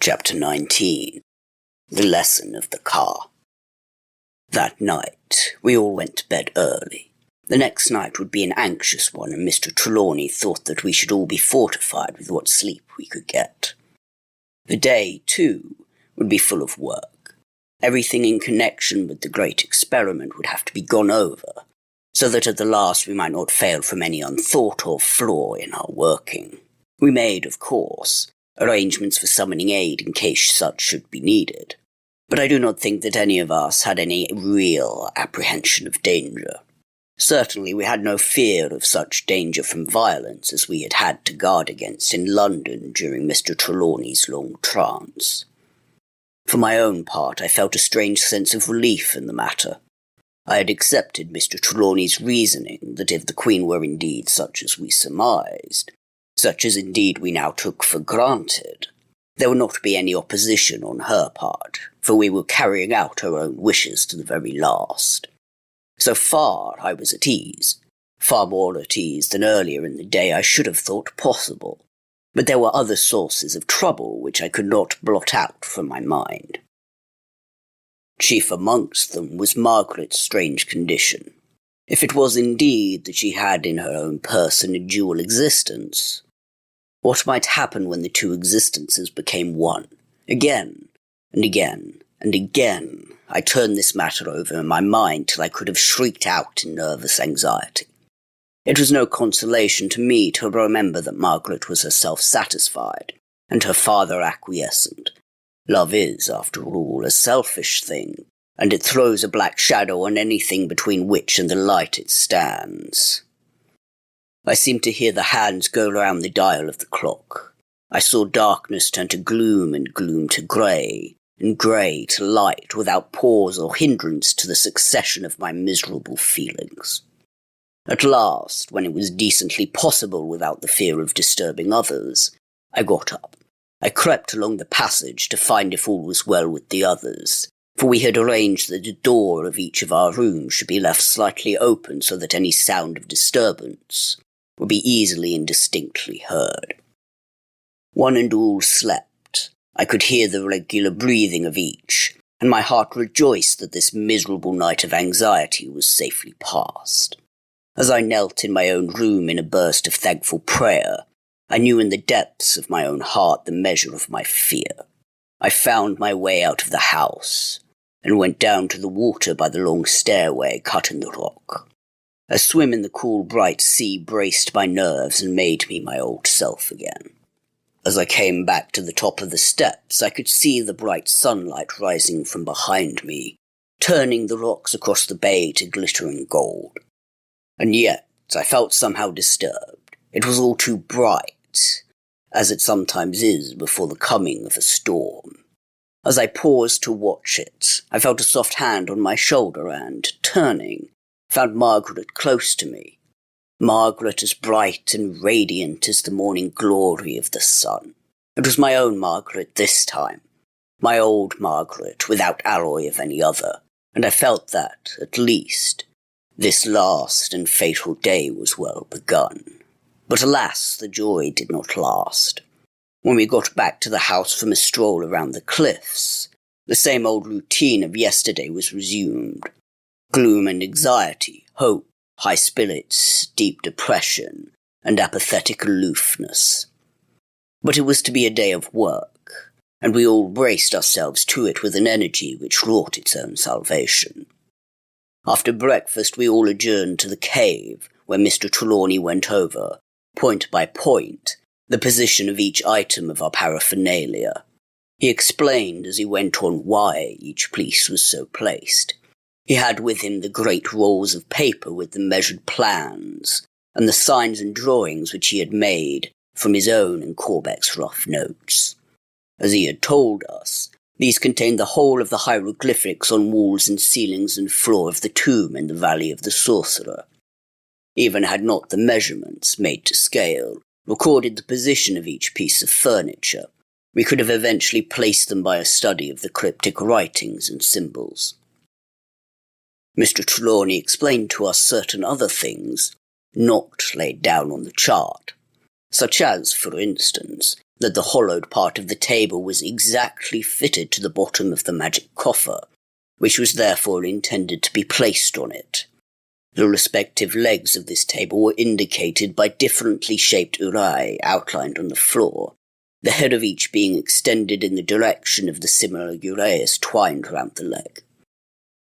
Chapter 19. The Lesson of the Car. That night, we all went to bed early. The next night would be an anxious one, and Mr. Trelawney thought that we should all be fortified with what sleep we could get. The day, too, would be full of work. Everything in connection with the great experiment would have to be gone over, so that at the last we might not fail from any unthought or flaw in our working. We made, of course, arrangements for summoning aid in case such should be needed, but I do not think that any of us had any real apprehension of danger. Certainly we had no fear of such danger from violence as we had had to guard against in London during Mr. Trelawney's long trance. For my own part, I felt a strange sense of relief in the matter. I had accepted Mr. Trelawney's reasoning that if the Queen were indeed such as we surmised, such as indeed we now took for granted, there would not be any opposition on her part, for we were carrying out her own wishes to the very last. So far I was at ease, far more at ease than earlier in the day I should have thought possible, but there were other sources of trouble which I could not blot out from my mind. Chief amongst them was Margaret's strange condition. If it was indeed that she had in her own person a dual existence, what might happen when the two existences became one? Again, and again, and again, I turned this matter over in my mind till I could have shrieked out in nervous anxiety. It was no consolation to me to remember that Margaret was herself satisfied, and her father acquiescent. Love is, after all, a selfish thing, and it throws a black shadow on anything between which and the light it stands. I seemed to hear the hands go round the dial of the clock. I saw darkness turn to gloom and gloom to grey, and grey to light without pause or hindrance to the succession of my miserable feelings. At last, when it was decently possible without the fear of disturbing others, I got up. I crept along the passage to find if all was well with the others, for we had arranged that the door of each of our rooms should be left slightly open so that any sound of disturbance would be easily and distinctly heard. One and all slept. I could hear the regular breathing of each, and my heart rejoiced that this miserable night of anxiety was safely past. As I knelt in my own room in a burst of thankful prayer, I knew in the depths of my own heart the measure of my fear. I found my way out of the house, and went down to the water by the long stairway cut in the rock. A swim in the cool, bright sea braced my nerves and made me my old self again. As I came back to the top of the steps, I could see the bright sunlight rising from behind me, turning the rocks across the bay to glittering gold. And yet I felt somehow disturbed. It was all too bright, as it sometimes is before the coming of a storm. As I paused to watch it, I felt a soft hand on my shoulder and, turning, found Margaret close to me. Margaret as bright and radiant as the morning glory of the sun. It was my own Margaret this time, my old Margaret without alloy of any other, and I felt that, at least, this last and fatal day was well begun. But alas, the joy did not last. When we got back to the house from a stroll around the cliffs, the same old routine of yesterday was resumed. Gloom and anxiety, hope, high spirits, deep depression, and apathetic aloofness. But it was to be a day of work, and we all braced ourselves to it with an energy which wrought its own salvation. After breakfast we all adjourned to the cave, where Mr. Trelawney went over, point by point, the position of each item of our paraphernalia. He explained as he went on why each piece was so placed. He had with him the great rolls of paper with the measured plans, and the signs and drawings which he had made from his own and Corbeck's rough notes. As he had told us, these contained the whole of the hieroglyphics on walls and ceilings and floor of the tomb in the Valley of the Sorcerer. Even had not the measurements, made to scale, recorded the position of each piece of furniture, we could have eventually placed them by a study of the cryptic writings and symbols. Mr. Trelawney explained to us certain other things not laid down on the chart, such as, for instance, that the hollowed part of the table was exactly fitted to the bottom of the magic coffer, which was therefore intended to be placed on it. The respective legs of this table were indicated by differently shaped uraei outlined on the floor, the head of each being extended in the direction of the similar uraeus twined round the leg.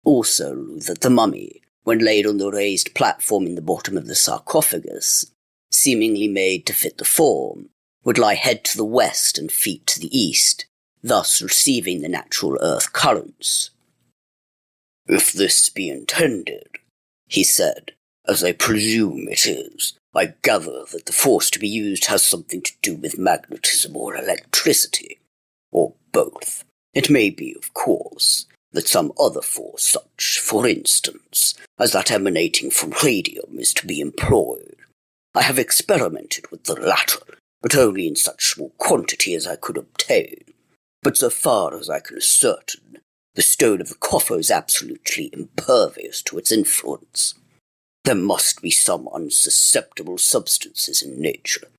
Also, that the mummy, when laid on the raised platform in the bottom of the sarcophagus, seemingly made to fit the form, would lie head to the west and feet to the east, thus receiving the natural earth currents. "If this be intended," he said, "as I presume it is, I gather that the force to be used has something to do with magnetism or electricity, or both. It may be, of course, that some other force, such, for instance, as that emanating from radium, is to be employed. I have experimented with the latter, but only in such small quantity as I could obtain. But so far as I can ascertain, the stone of the coffer is absolutely impervious to its influence. There must be some unsusceptible substances in nature.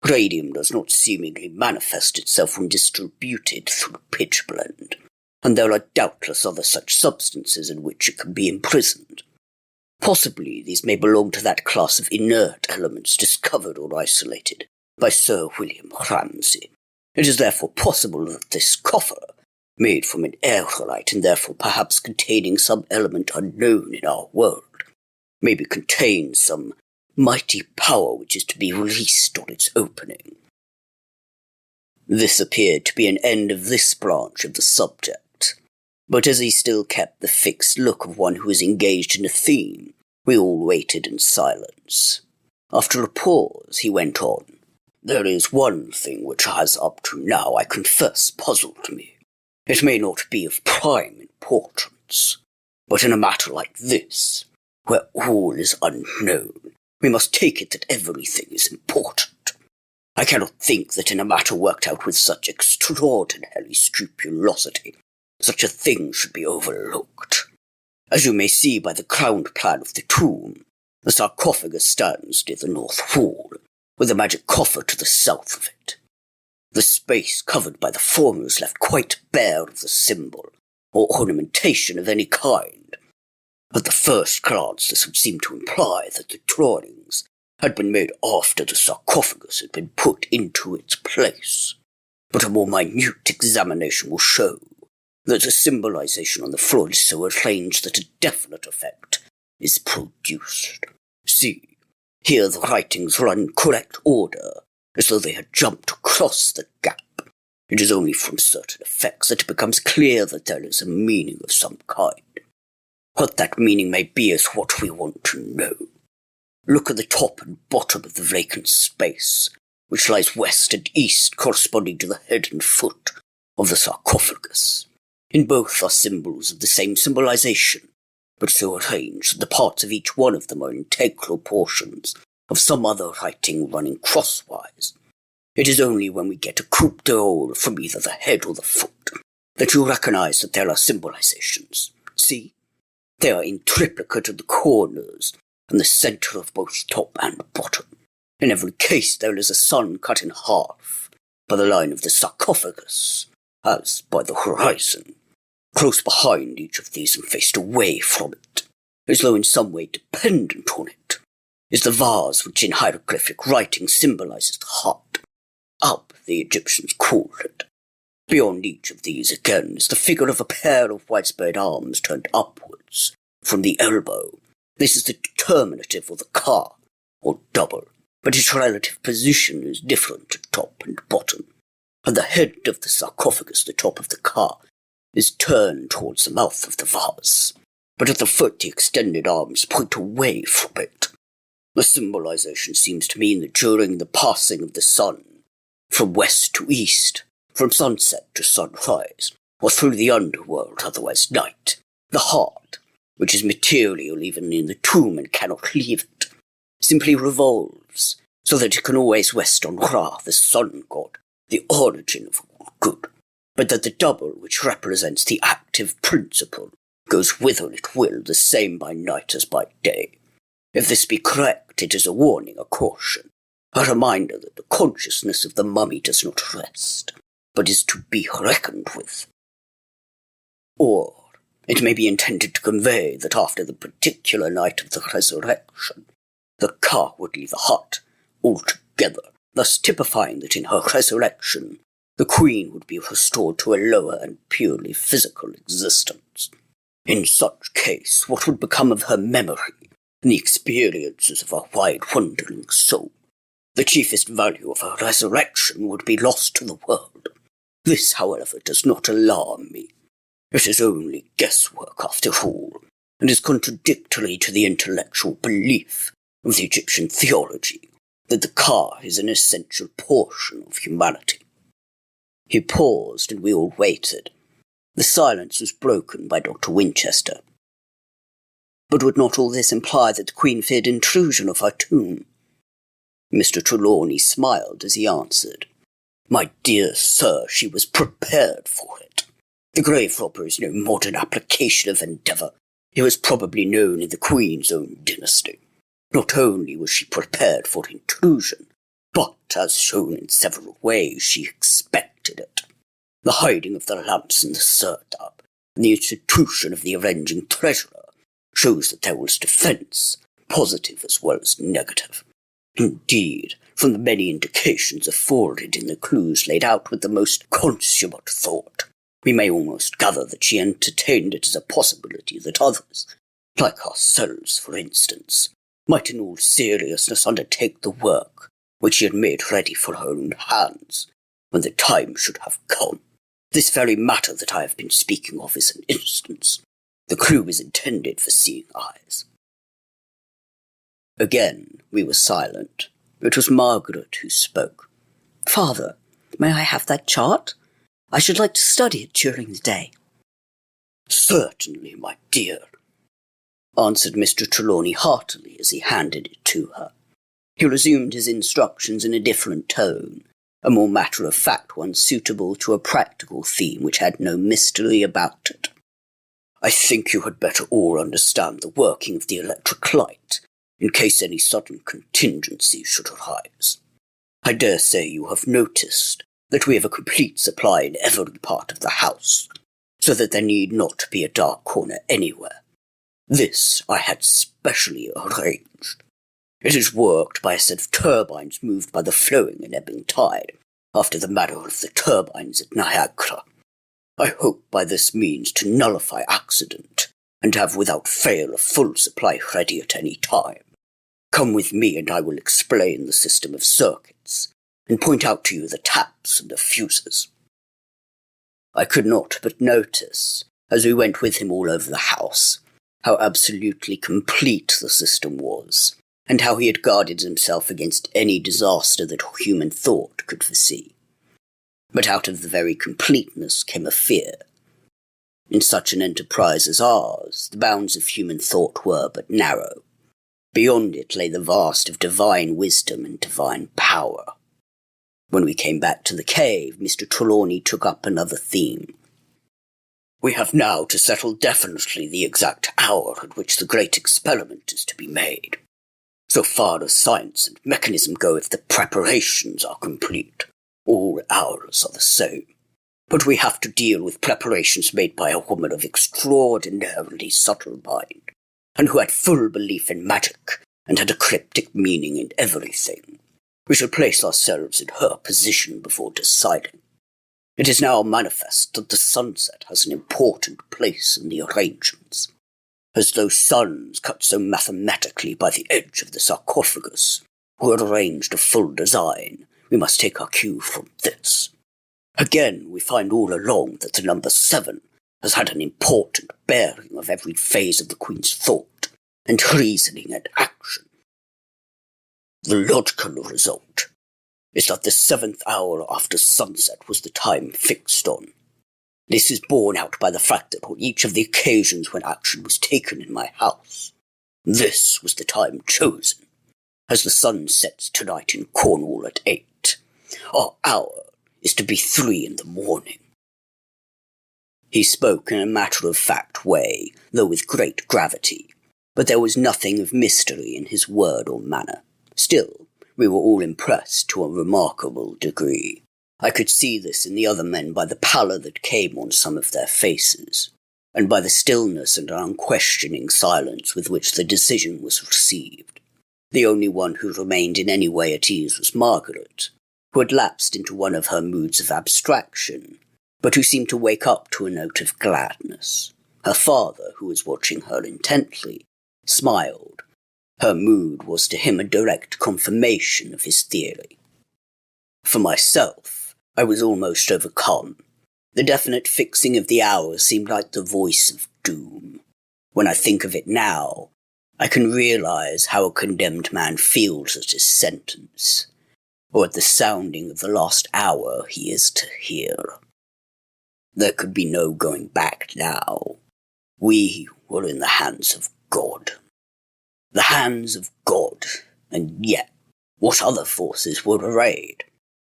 Radium does not seemingly manifest itself when distributed through pitchblende, and there are doubtless other such substances in which it can be imprisoned. Possibly these may belong to that class of inert elements discovered or isolated by Sir William Ramsay. It is therefore possible that this coffer, made from an aerolite and therefore perhaps containing some element unknown in our world, maybe contains some mighty power which is to be released on its opening." This appeared to be an end of this branch of the subject, but as he still kept the fixed look of one who is engaged in a theme, we all waited in silence. After a pause, he went on. "There is one thing which has up to now, I confess, puzzled me. It may not be of prime importance, but in a matter like this, where all is unknown, we must take it that everything is important. I cannot think that in a matter worked out with such extraordinary scrupulosity, such a thing should be overlooked. As you may see by the ground plan of the tomb, the sarcophagus stands near the north wall, with the magic coffer to the south of it. The space covered by the former is left quite bare of the symbol, or ornamentation of any kind. At the first glance, this would seem to imply that the drawings had been made after the sarcophagus had been put into its place. But a more minute examination will show that the symbolization on the floor is so arranged that a definite effect is produced. See, here the writings run in correct order, as though they had jumped across the gap. It is only from certain effects that it becomes clear that there is a meaning of some kind. What that meaning may be is what we want to know. Look at the top and bottom of the vacant space, which lies west and east corresponding to the head and foot of the sarcophagus. In both are symbols of the same symbolization, but so arranged that the parts of each one of them are integral portions of some other writing running crosswise. It is only when we get a coup d'oeil from either the head or the foot that you recognize that there are symbolizations. See? They are in triplicate at the corners and the center of both top and bottom. In every case there is a sun cut in half by the line of the sarcophagus, as by the horizon. Close behind each of these and faced away from it, as though in some way dependent on it, is the vase which in hieroglyphic writing symbolizes the heart. Up, the Egyptians called it. Beyond each of these again is the figure of a pair of widespread arms turned upwards from the elbow. This is the determinative of the ka, or double, but its relative position is different at top and bottom. At the head of the sarcophagus, the top of the ka is turned towards the mouth of the vase, but at the foot the extended arms point away from it. The symbolization seems to mean that during the passing of the sun, from west to east, from sunset to sunrise, or through the underworld, otherwise night, the heart, which is material even in the tomb and cannot leave it, simply revolves, so that it can always rest on Ra, the sun god, the origin of all good, but that the double, which represents the active principle, goes whither it will, the same by night as by day. If this be correct, it is a warning, a caution, a reminder that the consciousness of the mummy does not rest, but is to be reckoned with. Or it may be intended to convey that after the particular night of the resurrection, the car would leave the hut altogether, thus typifying that in her resurrection, the queen would be restored to a lower and purely physical existence. In such case, what would become of her memory and the experiences of her wide wandering soul? The chiefest value of her resurrection would be lost to the world. This, however, does not alarm me. It is only guesswork after all, and is contradictory to the intellectual belief of the Egyptian theology that the car is an essential portion of humanity. He paused, and we all waited. The silence was broken by Dr. Winchester. But would not all this imply that the Queen feared intrusion of her tomb? Mr. Trelawney smiled as he answered, "My dear sir, she was prepared for it. The grave robber is no modern application of endeavour. It was probably known in the Queen's own dynasty. Not only was she prepared for intrusion, but, as shown in several ways, she expected it. The hiding of the lamps in the serdab, and the institution of the avenging treasurer, shows that there was defence, positive as well as negative. Indeed, from the many indications afforded in the clues laid out with the most consummate thought, we may almost gather that she entertained it as a possibility that others, like ourselves for instance, might in all seriousness undertake the work which she had made ready for her own hands, when the time should have come. This very matter that I have been speaking of is an instance. The clue is intended for seeing eyes." Again we were silent. It was Margaret who spoke. "Father, may I have that chart? I should like to study it during the day." "Certainly, my dear," answered Mr. Trelawney heartily as he handed it to her. He resumed his instructions in a different tone, a more matter-of-fact one suitable to a practical theme which had no mystery about it. "I think you had better all understand the working of the electric light, in case any sudden contingency should arise. I dare say you have noticed that we have a complete supply in every part of the house, so that there need not be a dark corner anywhere. This I had specially arranged. It is worked by a set of turbines moved by the flowing and ebbing tide, after the manner of the turbines at Niagara. I hope by this means to nullify accident, and have without fail a full supply ready at any time. Come with me and I will explain the system of circuits, and point out to you the taps and the fuses." I could not but notice, as we went with him all over the house, how absolutely complete the system was, and how he had guarded himself against any disaster that human thought could foresee. But out of the very completeness came a fear. In such an enterprise as ours, the bounds of human thought were but narrow. Beyond it lay the vast of divine wisdom and divine power. When we came back to the cave, Mr. Trelawney took up another theme. "We have now to settle definitely the exact hour at which the great experiment is to be made. So far as science and mechanism go, if the preparations are complete, all hours are the same. But we have to deal with preparations made by a woman of extraordinarily subtle mind, and who had full belief in magic, and had a cryptic meaning in everything. We shall place ourselves in her position before deciding. It is now manifest that the sunset has an important place in the arrangements. As those suns cut so mathematically by the edge of the sarcophagus, who arranged a full design, we must take our cue from this. Again, we find all along that the number 7 has had an important bearing of every phase of the Queen's thought, and reasoning and action. The logical result is that the 7th hour after sunset was the time fixed on. This is borne out by the fact that on each of the occasions when action was taken in my house, this was the time chosen. As the sun sets tonight in Cornwall at 8, our hour is to be 3 in the morning. He spoke in a matter-of-fact way, though with great gravity, but there was nothing of mystery in his word or manner. Still, We were all impressed to a remarkable degree. I could see this in the other men by the pallor that came on some of their faces, and by the stillness and unquestioning silence with which the decision was received. The only one who remained in any way at ease was Margaret, who had lapsed into one of her moods of abstraction, but who seemed to wake up to a note of gladness. Her father, who was watching her intently, smiled. Her mood was to him a direct confirmation of his theory. For myself, I was almost overcome. The definite fixing of the hour seemed like the voice of doom. When I think of it now, I can realize how a condemned man feels at his sentence, or at the sounding of the last hour he is to hear. There could be no going back now. We were in the hands of God. The hands of God, and yet, what other forces would arrayed?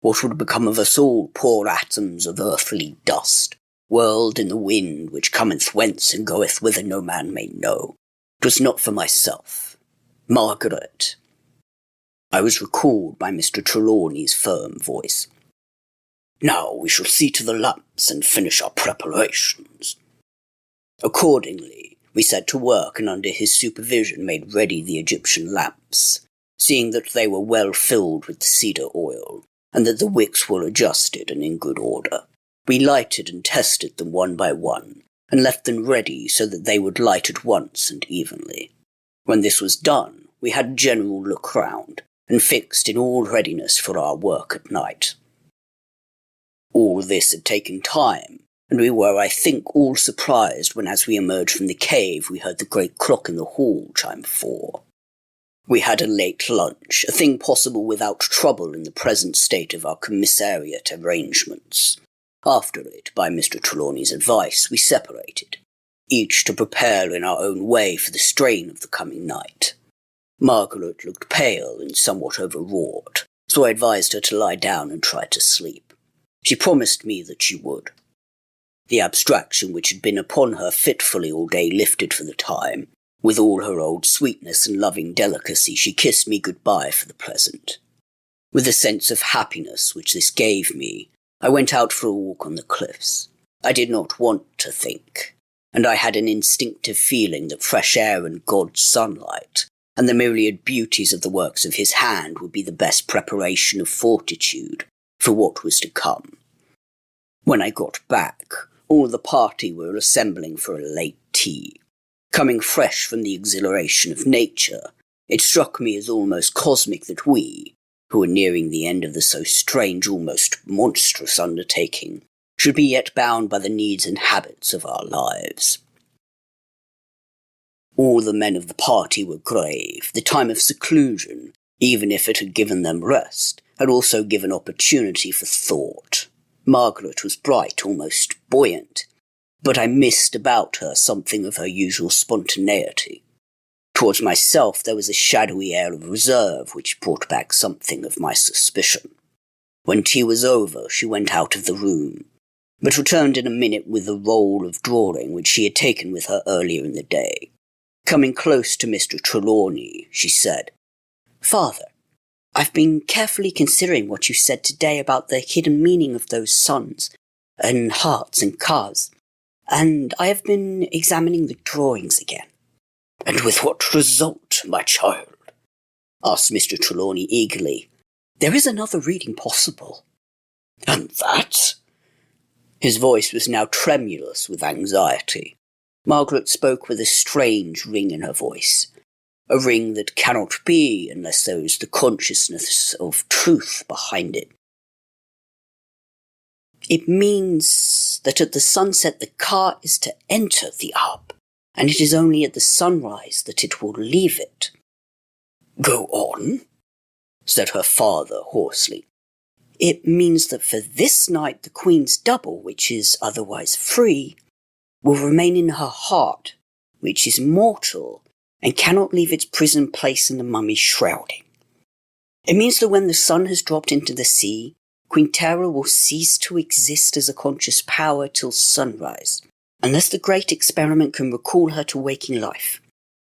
What would become of us all, poor atoms of earthly dust, whirled in the wind which cometh whence and goeth whither no man may know? 'Twas not for myself. Margaret. I was recalled by Mr. Trelawney's firm voice. Now we shall see to the lamps and finish our preparations. Accordingly, we set to work and under his supervision made ready the Egyptian lamps, seeing that they were well filled with cedar oil, and that the wicks were adjusted and in good order. We lighted and tested them one by one, and left them ready so that they would light at once and evenly. When this was done, we had a general look round, and fixed in all readiness for our work at night. All this had taken time, and we were, I think, all surprised when as we emerged from the cave we heard the great clock in the hall chime 4. We had a late lunch, a thing possible without trouble in the present state of our commissariat arrangements. After it, by Mr. Trelawney's advice, we separated, each to prepare in our own way for the strain of the coming night. Margaret looked pale and somewhat overwrought, so I advised her to lie down and try to sleep. She promised me that she would. The abstraction which had been upon her fitfully all day lifted for the time. With all her old sweetness and loving delicacy, she kissed me good-bye for the present. With the sense of happiness which this gave me, I went out for a walk on the cliffs. I did not want to think, and I had an instinctive feeling that fresh air and God's sunlight, and the myriad beauties of the works of his hand would be the best preparation of fortitude for what was to come. When I got back, all the party were assembling for a late tea. Coming fresh from the exhilaration of nature, it struck me as almost cosmic that we, who were nearing the end of the so strange, almost monstrous undertaking, should be yet bound by the needs and habits of our lives. All the men of the party were grave. The time of seclusion, even if it had given them rest, had also given opportunity for thought. Margaret was bright, almost buoyant, but I missed about her something of her usual spontaneity. Towards myself there was a shadowy air of reserve which brought back something of my suspicion. When tea was over, she went out of the room, but returned in a minute with a roll of drawing which she had taken with her earlier in the day. Coming close to Mr. Trelawney, she said, "Father, I've been carefully considering what you said today about the hidden meaning of those suns and hearts and cars, and I have been examining the drawings again." "And with what result, my child?" asked Mr. Trelawney eagerly. "There is another reading possible." "And that?" His voice was now tremulous with anxiety. Margaret spoke with a strange ring in her voice, a ring that cannot be unless there is the consciousness of truth behind it. "It means that at the sunset the car is to enter the Arb, and it is only at the sunrise that it will leave it." "Go on," said her father hoarsely. "It means that for this night the Queen's double, which is otherwise free, will remain in her heart, which is mortal, and cannot leave its prison place in the mummy's shrouding. It means that when the sun has dropped into the sea, Queen Terra will cease to exist as a conscious power till sunrise, unless the great experiment can recall her to waking life.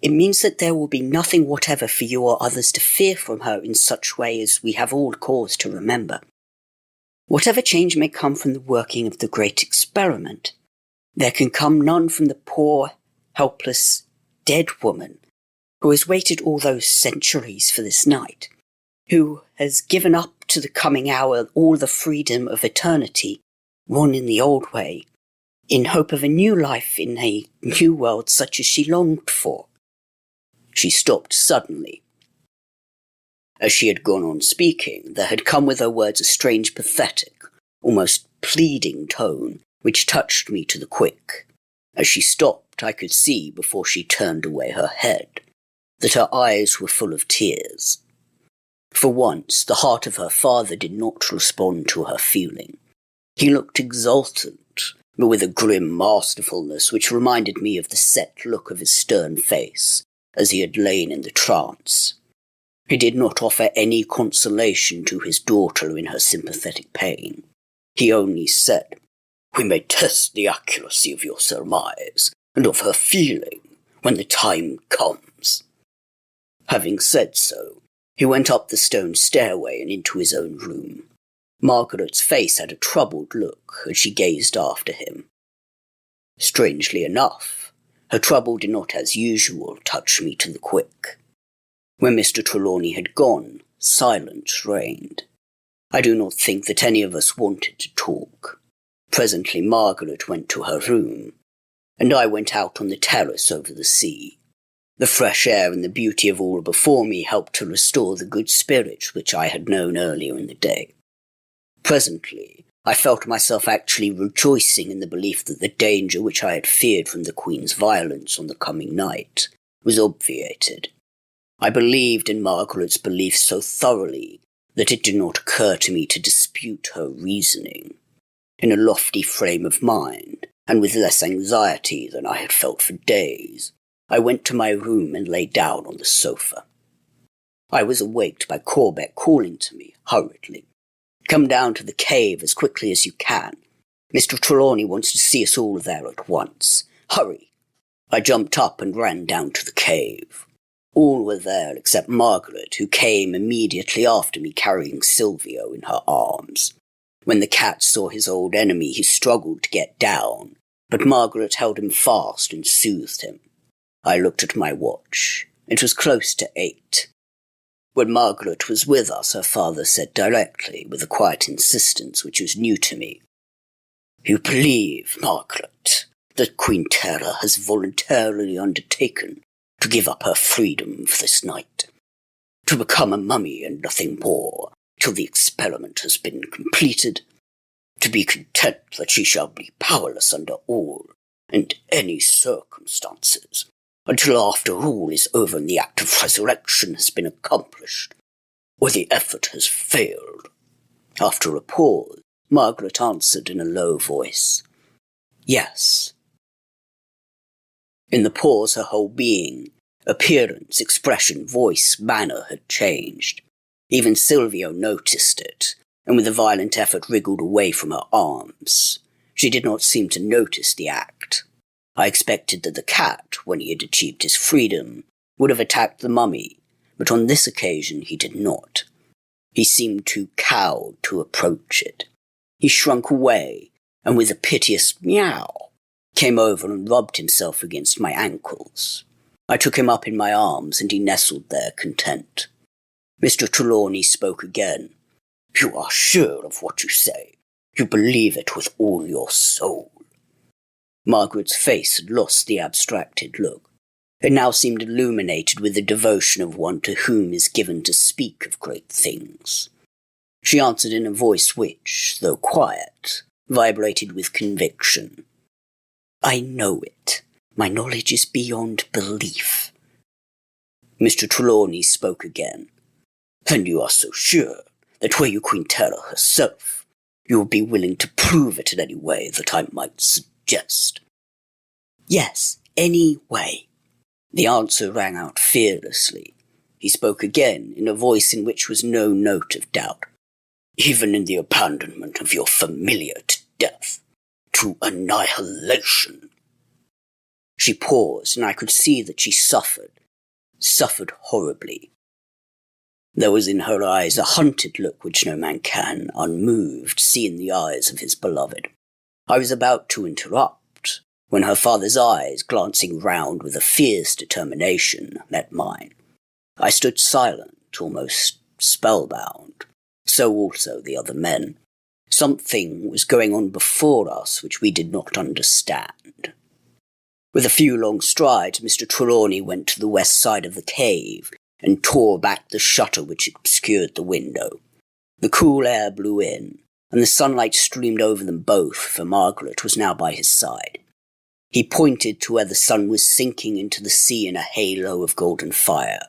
It means that there will be nothing whatever for you or others to fear from her in such way as we have all cause to remember. Whatever change may come from the working of the great experiment, there can come none from the poor, helpless, dead woman who has waited all those centuries for this night, who has given up to the coming hour all the freedom of eternity, won in the old way, in hope of a new life in a new world such as she longed for. She stopped suddenly. As she had gone on speaking, there had come with her words a strange, pathetic, almost pleading tone, which touched me to the quick. As she stopped, I could see, before she turned away her head, that her eyes were full of tears. For once, the heart of her father did not respond to her feeling. He looked exultant, but with a grim masterfulness which reminded me of the set look of his stern face, as he had lain in the trance. He did not offer any consolation to his daughter in her sympathetic pain. He only said, "We may test the accuracy of your surmise, and of her feeling, when the time comes." Having said so, he went up the stone stairway and into his own room. Margaret's face had a troubled look as she gazed after him. Strangely enough, her trouble did not as usual touch me to the quick. When Mr. Trelawney had gone, silence reigned. I do not think that any of us wanted to talk. Presently Margaret went to her room, and I went out on the terrace over the sea. The fresh air and the beauty of all before me helped to restore the good spirits which I had known earlier in the day. Presently, I felt myself actually rejoicing in the belief that the danger which I had feared from the Queen's violence on the coming night was obviated. I believed in Margaret's belief so thoroughly that it did not occur to me to dispute her reasoning. In a lofty frame of mind, and with less anxiety than I had felt for days, I went to my room and lay down on the sofa. I was awaked by Corbeck calling to me hurriedly. "Come down to the cave as quickly as you can. Mr. Trelawney wants to see us all there at once. Hurry!" I jumped up and ran down to the cave. All were there except Margaret, who came immediately after me carrying Silvio in her arms. When the cat saw his old enemy, he struggled to get down, but Margaret held him fast and soothed him. I looked at my watch. It was close to 8. When Margaret was with us, her father said directly, with a quiet insistence which was new to me, "You believe, Margaret, that Queen Tera has voluntarily undertaken to give up her freedom for this night, to become a mummy and nothing more, till the experiment has been completed, to be content that she shall be powerless under all and any circumstances, until after all is over and the act of resurrection has been accomplished, or the effort has failed." After a pause, Margaret answered in a low voice, "Yes." In the pause, her whole being, appearance, expression, voice, manner had changed. Even Silvio noticed it, and with a violent effort wriggled away from her arms. She did not seem to notice the act. I expected that the cat, when he had achieved his freedom, would have attacked the mummy, but on this occasion he did not. He seemed too cowed to approach it. He shrunk away, and with a piteous meow, came over and rubbed himself against my ankles. I took him up in my arms, and he nestled there content. Mr. Trelawney spoke again. "You are sure of what you say. You believe it with all your soul." Margaret's face had lost the abstracted look. It now seemed illuminated with the devotion of one to whom is given to speak of great things. She answered in a voice which, though quiet, vibrated with conviction. "I know it. My knowledge is beyond belief." Mr. Trelawney spoke again. "Then you are so sure that were you Queen Tera herself, you would be willing to prove it in any way that I might suggest?" "Yes, any way." The answer rang out fearlessly. He spoke again, in a voice in which was no note of doubt. "Even in the abandonment of your familiar to death, to annihilation." She paused, and I could see that she suffered horribly. There was in her eyes a hunted look which no man can, unmoved, see in the eyes of his beloved. I was about to interrupt, when her father's eyes, glancing round with a fierce determination, met mine. I stood silent, almost spellbound. So also the other men. Something was going on before us which we did not understand. With a few long strides, Mr. Trelawney went to the west side of the cave and tore back the shutter which obscured the window. The cool air blew in, and the sunlight streamed over them both, for Margaret was now by his side. He pointed to where the sun was sinking into the sea in a halo of golden fire,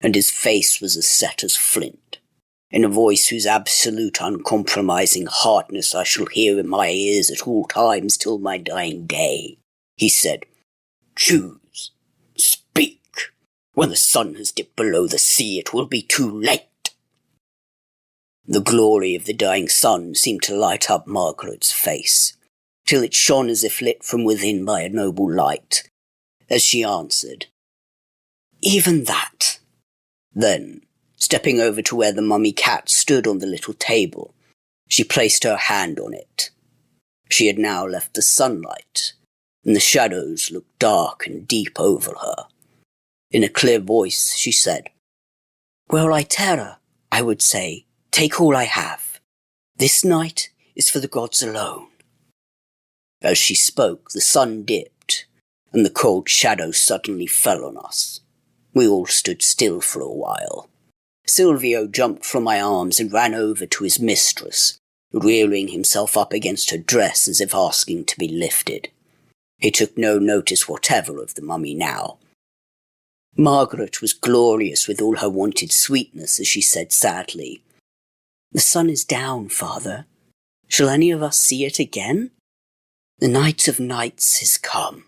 and his face was as set as flint. In a voice whose absolute uncompromising hardness I shall hear in my ears at all times till my dying day, he said, "Choose. Speak. When the sun has dipped below the sea, it will be too late." The glory of the dying sun seemed to light up Margaret's face, till it shone as if lit from within by a noble light, as she answered, "Even that." Then, stepping over to where the mummy cat stood on the little table, she placed her hand on it. She had now left the sunlight, and the shadows looked dark and deep over her. In a clear voice she said, "Well, Litera, I would say, take all I have. This night is for the gods alone." As she spoke, the sun dipped, and the cold shadow suddenly fell on us. We all stood still for a while. Silvio jumped from my arms and ran over to his mistress, rearing himself up against her dress as if asking to be lifted. He took no notice whatever of the mummy now. Margaret was glorious with all her wonted sweetness as she said sadly, "The sun is down, father. Shall any of us see it again? The night of nights is come."